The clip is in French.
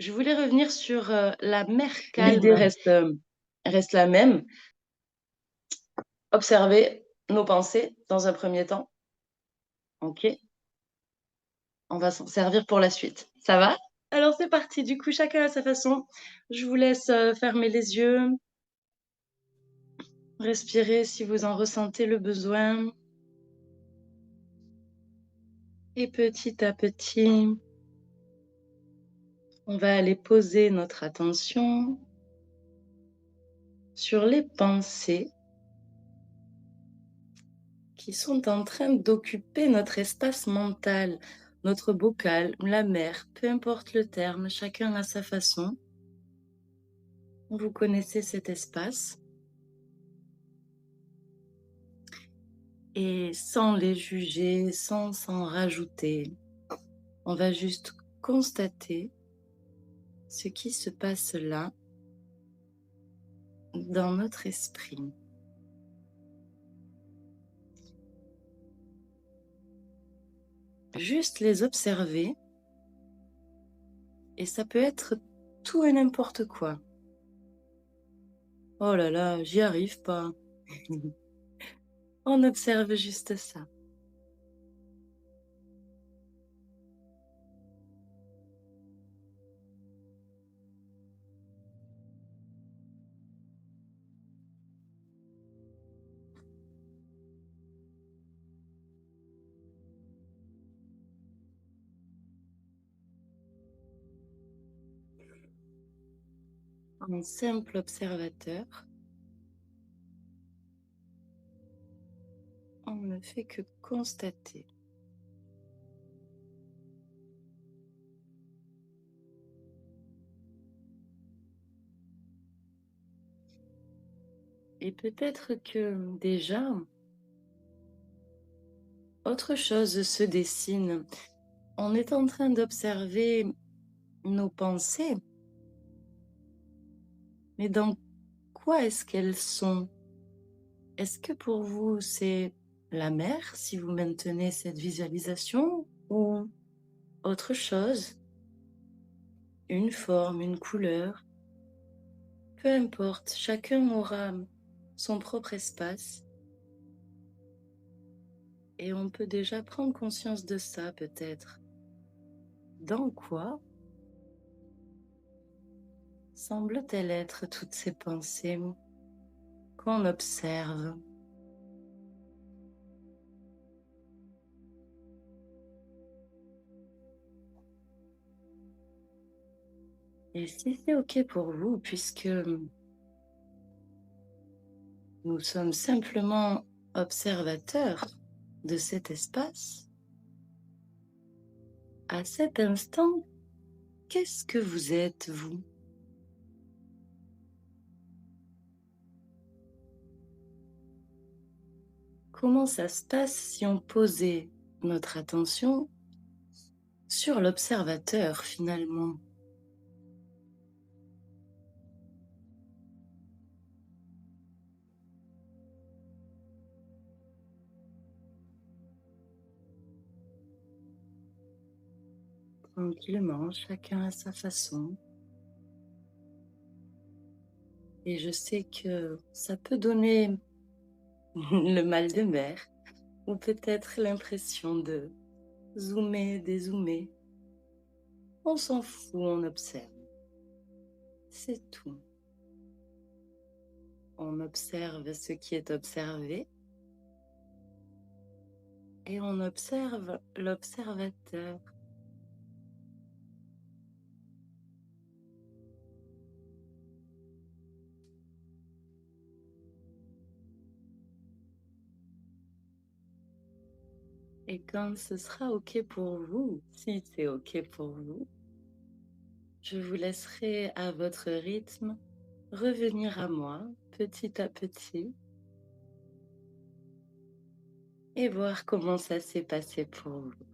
Je voulais revenir sur, la mer L'idée calme. reste la même, observer nos pensées dans un premier temps. OK, on va s'en servir pour la suite. Ça va? Alors c'est parti, du coup chacun à sa façon. Je vous laisse, fermer les yeux, respirer si vous en ressentez le besoin et petit à petit, on va aller poser notre attention sur les pensées qui sont en train d'occuper notre espace mental, notre bocal, la mer, peu importe le terme, chacun à sa façon. Vous connaissez cet espace et sans les juger, sans s'en rajouter, on va juste constater ce qui se passe là dans notre esprit. Juste les observer et ça peut être tout et n'importe quoi. Oh là là, j'y arrive pas. On observe juste ça. En simple observateur, on ne fait que constater. Et peut-être que déjà, autre chose se dessine. On est en train d'observer nos pensées, mais dans quoi est-ce qu'elles sont? Est-ce que pour vous, c'est la mer, si vous maintenez cette visualisation, ou autre chose? Une forme, une couleur? Peu importe, chacun aura son propre espace et on peut déjà prendre conscience de ça peut-être. Dans quoi semblent-elles être toutes ces pensées qu'on observe? Et si c'est OK pour vous, puisque nous sommes simplement observateurs de cet espace, à cet instant, qu'est-ce que vous êtes, vous? Comment ça se passe si on posait notre attention sur l'observateur finalement? Tranquillement, chacun à sa façon. Et je sais que ça peut donner le mal de mer ou peut-être l'impression de zoomer, dézoomer. On s'en fout, on observe. C'est tout. On observe ce qui est observé et on observe l'observateur. Et quand ce sera OK pour vous, si c'est OK pour vous, je vous laisserai à votre rythme revenir à moi petit à petit et voir comment ça s'est passé pour vous.